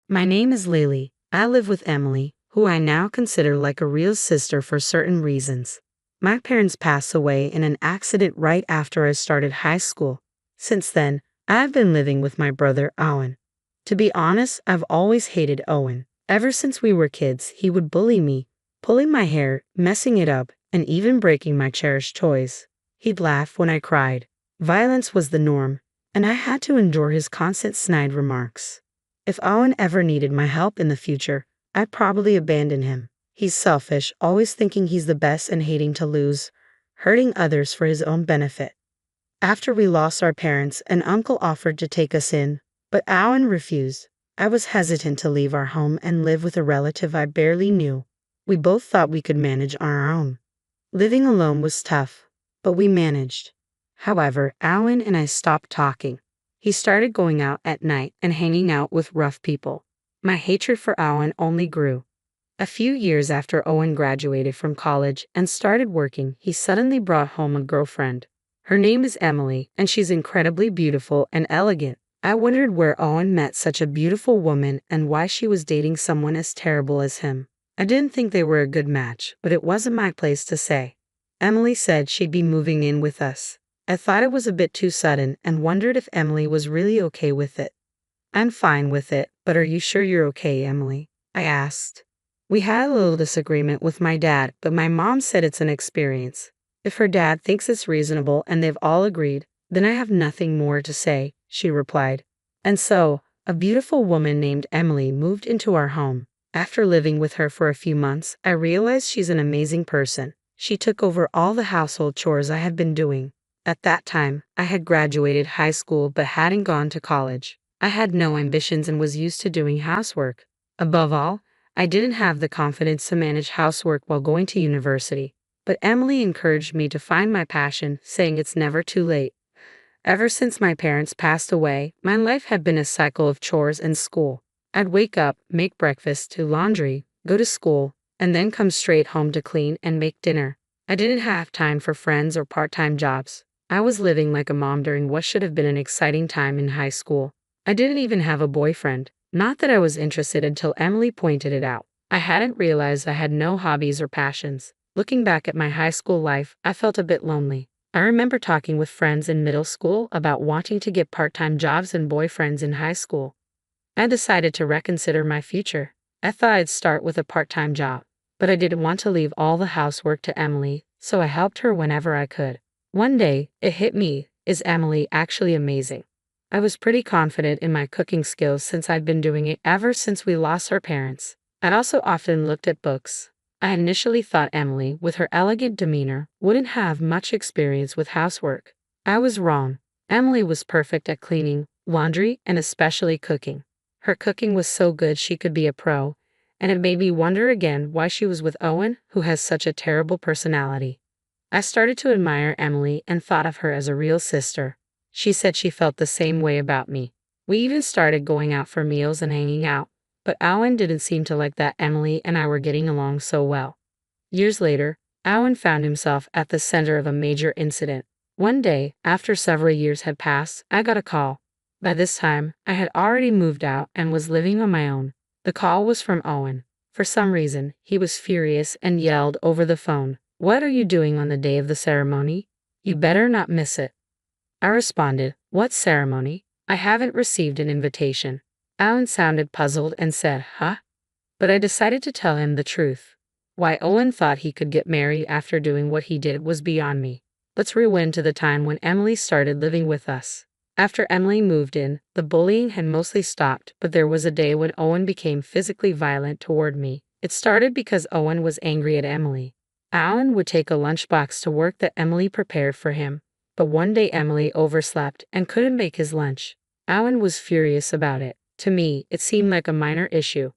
My name is Lily. I live with Emily, who I now consider like a real sister for certain reasons. My parents passed away in an accident right after I started high school. Since then, I've been living with my brother Owen. To be honest, I've always hated Owen. Ever since we were kids, he would bully me, pulling my hair, messing it up, and even breaking my cherished toys. He'd laugh when I cried. Violence was the norm, and I had to endure his constant snide remarks. If Owen ever needed my help in the future, I'd probably abandon him. He's selfish, always thinking he's the best and hating to lose, hurting others for his own benefit. After we lost our parents, an uncle offered to take us in, but Owen refused. I was hesitant to leave our home and live with a relative I barely knew. We both thought we could manage on our own. Living alone was tough, but we managed. However, Owen and I stopped talking. He started going out at night and hanging out with rough people. My hatred for Owen only grew. A few years after Owen graduated from college and started working, he suddenly brought home a girlfriend. Her name is Emily, and she's incredibly beautiful and elegant. I wondered where Owen met such a beautiful woman and why she was dating someone as terrible as him. I didn't think they were a good match, but it wasn't my place to say. Emily said she'd be moving in with us. I thought it was a bit too sudden and wondered if Emily was really okay with it. I'm fine with it, but are you sure you're okay, Emily? I asked. We had a little disagreement with my dad, but my mom said it's an experience. If her dad thinks it's reasonable and they've all agreed, then I have nothing more to say, she replied. And so, a beautiful woman named Emily moved into our home. After living with her for a few months, I realized she's an amazing person. She took over all the household chores I had been doing. At that time, I had graduated high school but hadn't gone to college. I had no ambitions and was used to doing housework. Above all, I didn't have the confidence to manage housework while going to university. But Emily encouraged me to find my passion, saying it's never too late. Ever since my parents passed away, my life had been a cycle of chores and school. I'd wake up, make breakfast, do laundry, go to school, and then come straight home to clean and make dinner. I didn't have time for friends or part-time jobs. I was living like a mom during what should have been an exciting time in high school. I didn't even have a boyfriend. Not that I was interested until Emily pointed it out. I hadn't realized I had no hobbies or passions. Looking back at my high school life, I felt a bit lonely. I remember talking with friends in middle school about wanting to get part-time jobs and boyfriends in high school. I decided to reconsider my future. I thought I'd start with a part-time job, but I didn't want to leave all the housework to Emily, so I helped her whenever I could. One day, it hit me, is Emily actually amazing? I was pretty confident in my cooking skills since I'd been doing it ever since we lost our parents. I'd also often looked at books. I initially thought Emily, with her elegant demeanor, wouldn't have much experience with housework. I was wrong. Emily was perfect at cleaning, laundry, and especially cooking. Her cooking was so good she could be a pro, and it made me wonder again why she was with Owen, who has such a terrible personality. I started to admire Emily and thought of her as a real sister. She said she felt the same way about me. We even started going out for meals and hanging out, but Owen didn't seem to like that Emily and I were getting along so well. Years later, Owen found himself at the center of a major incident. One day, after several years had passed, I got a call. By this time, I had already moved out and was living on my own. The call was from Owen. For some reason, he was furious and yelled over the phone, "What are you doing on the day of the ceremony? You better not miss it." I responded, "What ceremony? I haven't received an invitation." Owen sounded puzzled and said, "Huh?" But I decided to tell him the truth. Why Owen thought he could get married after doing what he did was beyond me. Let's rewind to the time when Emily started living with us. After Emily moved in, the bullying had mostly stopped, but there was a day when Owen became physically violent toward me. It started because Owen was angry at Emily. Owen would take a lunchbox to work that Emily prepared for him, but one day Emily overslept and couldn't make his lunch. Owen was furious about it. To me, it seemed like a minor issue.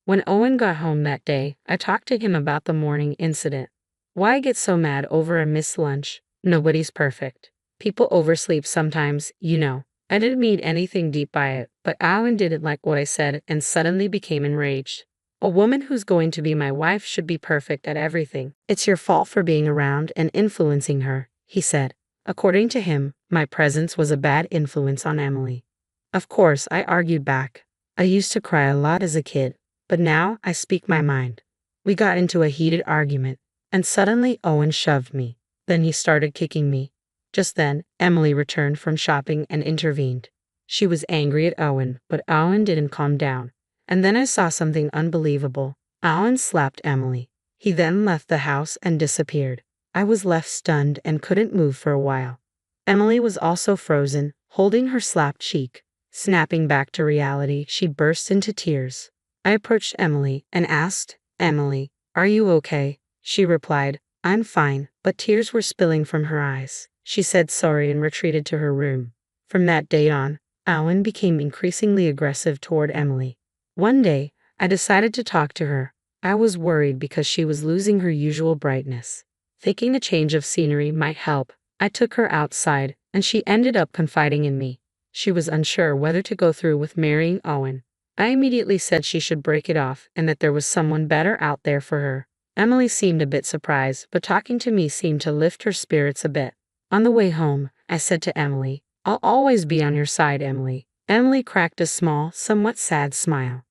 When Owen got home that day, I talked to him about the morning incident. Why get so mad over a missed lunch? Nobody's perfect. People oversleep sometimes, you know. I didn't mean anything deep by it, but Owen didn't like what I said and suddenly became enraged. A woman who's going to be my wife should be perfect at everything. It's your fault for being around and influencing her, he said. According to him, my presence was a bad influence on Emily. Of course, I argued back. I used to cry a lot as a kid, but now I speak my mind. We got into a heated argument, and suddenly Owen shoved me. Then he started kicking me. Just then, Emily returned from shopping and intervened. She was angry at Owen, but Owen didn't calm down. And then I saw something unbelievable. Owen slapped Emily. He then left the house and disappeared. I was left stunned and couldn't move for a while. Emily was also frozen, holding her slapped cheek. Snapping back to reality, she burst into tears. I approached Emily and asked, "Emily, are you okay?" She replied, "I'm fine," but tears were spilling from her eyes. She said sorry and retreated to her room. From that day on, Owen became increasingly aggressive toward Emily. One day, I decided to talk to her. I was worried because she was losing her usual brightness. Thinking a change of scenery might help, I took her outside, and she ended up confiding in me. She was unsure whether to go through with marrying Owen. I immediately said she should break it off and that there was someone better out there for her. Emily seemed a bit surprised, but talking to me seemed to lift her spirits a bit. On the way home, I said to Emily, "I'll always be on your side, Emily." Emily cracked a small, somewhat sad smile.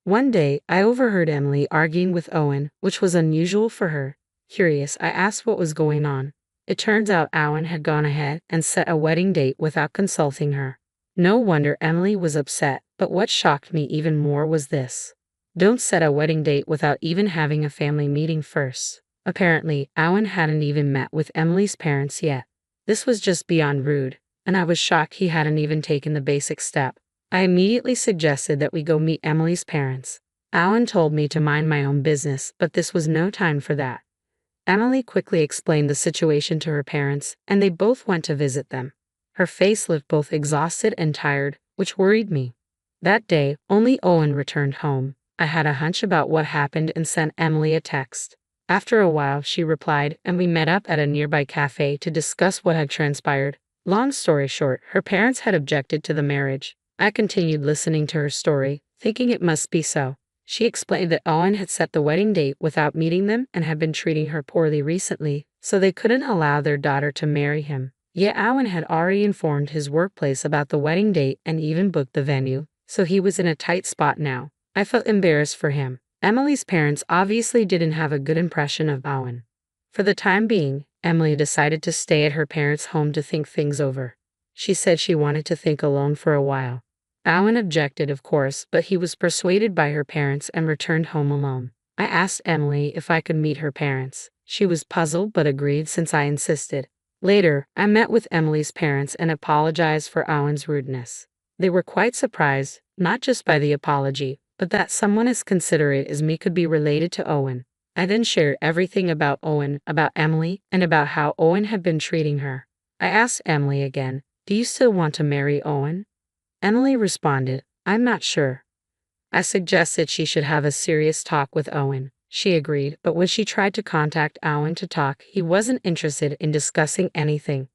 One day, I overheard Emily arguing with Owen, which was unusual for her. Curious, I asked what was going on. It turns out Owen had gone ahead and set a wedding date without consulting her. No wonder Emily was upset, but what shocked me even more was this. Don't set a wedding date without even having a family meeting first. Apparently, Owen hadn't even met with Emily's parents yet. This was just beyond rude, and I was shocked he hadn't even taken the basic step. I immediately suggested that we go meet Emily's parents. Owen told me to mind my own business, but this was no time for that. Emily quickly explained the situation to her parents, and they both went to visit them. Her face looked both exhausted and tired, which worried me. That day, only Owen returned home. I had a hunch about what happened and sent Emily a text. After a while, she replied, and we met up at a nearby cafe to discuss what had transpired. Long story short, her parents had objected to the marriage. I continued listening to her story, thinking it must be so. She explained that Owen had set the wedding date without meeting them and had been treating her poorly recently, so they couldn't allow their daughter to marry him. Yet Owen had already informed his workplace about the wedding date and even booked the venue, so he was in a tight spot now. I felt embarrassed for him. Emily's parents obviously didn't have a good impression of Owen. For the time being, Emily decided to stay at her parents' home to think things over. She said she wanted to think alone for a while. Owen objected, of course, but he was persuaded by her parents and returned home alone. I asked Emily if I could meet her parents. She was puzzled but agreed since I insisted. Later, I met with Emily's parents and apologized for Owen's rudeness. They were quite surprised, not just by the apology, but that someone as considerate as me could be related to Owen. I then shared everything about Owen, about Emily, and about how Owen had been treating her. I asked Emily again, "Do you still want to marry Owen?" Emily responded, "I'm not sure." I suggested she should have a serious talk with Owen. She agreed, but when she tried to contact Owen to talk, he wasn't interested in discussing anything.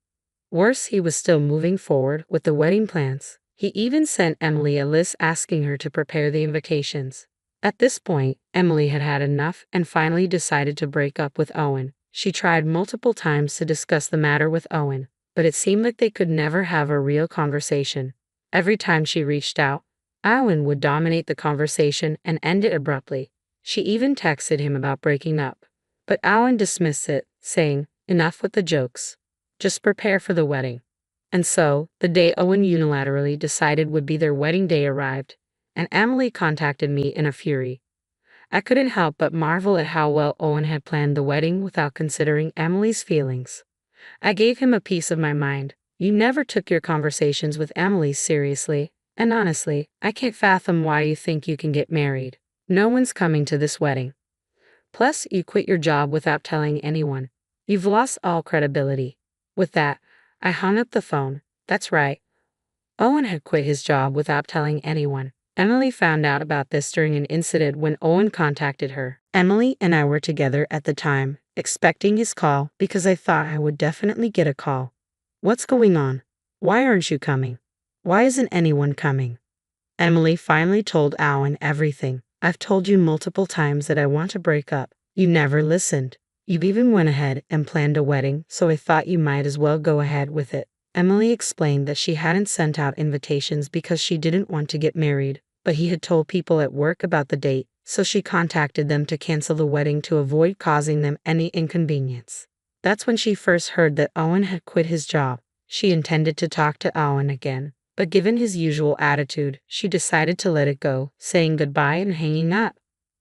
Worse, he was still moving forward with the wedding plans. He even sent Emily a list asking her to prepare the invitations. At this point, Emily had had enough and finally decided to break up with Owen. She tried multiple times to discuss the matter with Owen, but it seemed like they could never have a real conversation. Every time she reached out, Owen would dominate the conversation and end it abruptly. She even texted him about breaking up, but Owen dismissed it, saying, "Enough with the jokes. Just prepare for the wedding." And so, the day Owen unilaterally decided would be their wedding day arrived, and Emily contacted me in a fury. I couldn't help but marvel at how well Owen had planned the wedding without considering Emily's feelings. I gave him a piece of my mind. "You never took your conversations with Emily seriously, and honestly, I can't fathom why you think you can get married. No one's coming to this wedding. Plus, you quit your job without telling anyone. You've lost all credibility." With that, I hung up the phone. That's right. Owen had quit his job without telling anyone. Emily found out about this during an incident when Owen contacted her. Emily and I were together at the time, expecting his call because I thought I would definitely get a call. "What's going on? Why aren't you coming? Why isn't anyone coming?" Emily finally told Owen everything. "I've told you multiple times that I want to break up. You never listened. You even went ahead and planned a wedding, so I thought you might as well go ahead with it." Emily explained that she hadn't sent out invitations because she didn't want to get married, but he had told people at work about the date, so she contacted them to cancel the wedding to avoid causing them any inconvenience. That's when she first heard that Owen had quit his job. She intended to talk to Owen again, but given his usual attitude, she decided to let it go, saying goodbye and hanging up.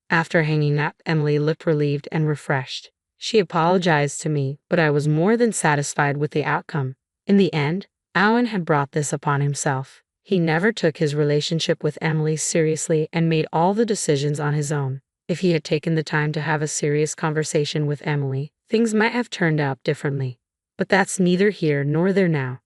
After hanging up, Emily looked relieved and refreshed. She apologized to me, but I was more than satisfied with the outcome. In the end, Owen had brought this upon himself. He never took his relationship with Emily seriously and made all the decisions on his own. If he had taken the time to have a serious conversation with Emily, things might have turned out differently. But that's neither here nor there now.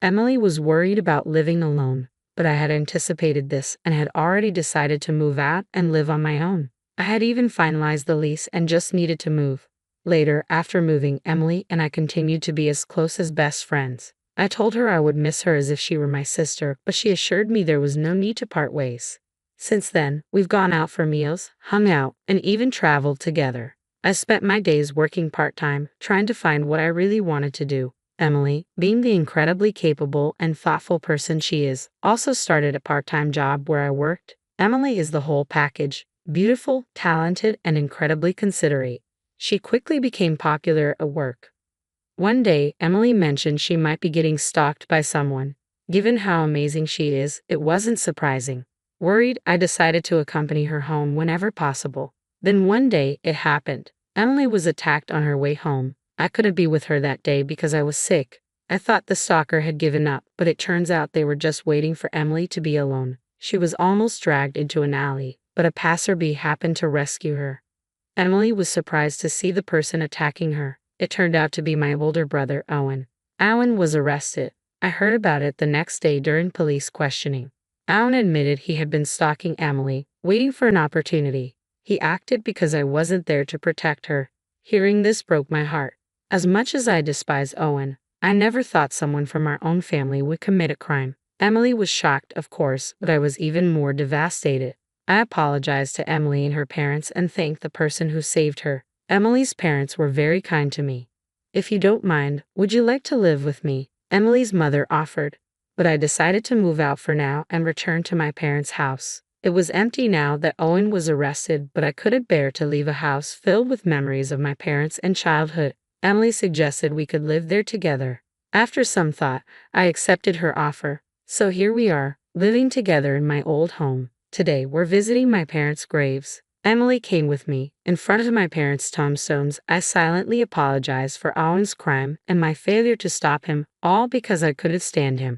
Emily was worried about living alone, but I had anticipated this and had already decided to move out and live on my own. I had even finalized the lease and just needed to move. Later, after moving, Emily and I continued to be as close as best friends. I told her I would miss her as if she were my sister, but she assured me there was no need to part ways. Since then, we've gone out for meals, hung out, and even traveled together. I spent my days working part-time, trying to find what I really wanted to do. Emily, being the incredibly capable and thoughtful person she is, also started a part-time job where I worked. Emily is the whole package, beautiful, talented, and incredibly considerate. She quickly became popular at work. One day, Emily mentioned she might be getting stalked by someone. Given how amazing she is, it wasn't surprising. Worried, I decided to accompany her home whenever possible. Then one day, it happened. Emily was attacked on her way home. I couldn't be with her that day because I was sick. I thought the stalker had given up, but it turns out they were just waiting for Emily to be alone. She was almost dragged into an alley, but a passerby happened to rescue her. Emily was surprised to see the person attacking her. It turned out to be my older brother, Owen. Owen was arrested. I heard about it the next day during police questioning. Owen admitted he had been stalking Emily, waiting for an opportunity. He acted because I wasn't there to protect her. Hearing this broke my heart. As much as I despise Owen, I never thought someone from our own family would commit a crime. Emily was shocked, of course, but I was even more devastated. I apologized to Emily and her parents and thanked the person who saved her. Emily's parents were very kind to me. "If you don't mind, would you like to live with me?" Emily's mother offered. But I decided to move out for now and return to my parents' house. It was empty now that Owen was arrested, but I couldn't bear to leave a house filled with memories of my parents and childhood. Emily suggested we could live there together. After some thought, I accepted her offer. So here we are, living together in my old home. Today, we're visiting my parents' graves. Emily came with me. In front of my parents' tombstones, I silently apologized for Owen's crime and my failure to stop him, all because I couldn't stand him.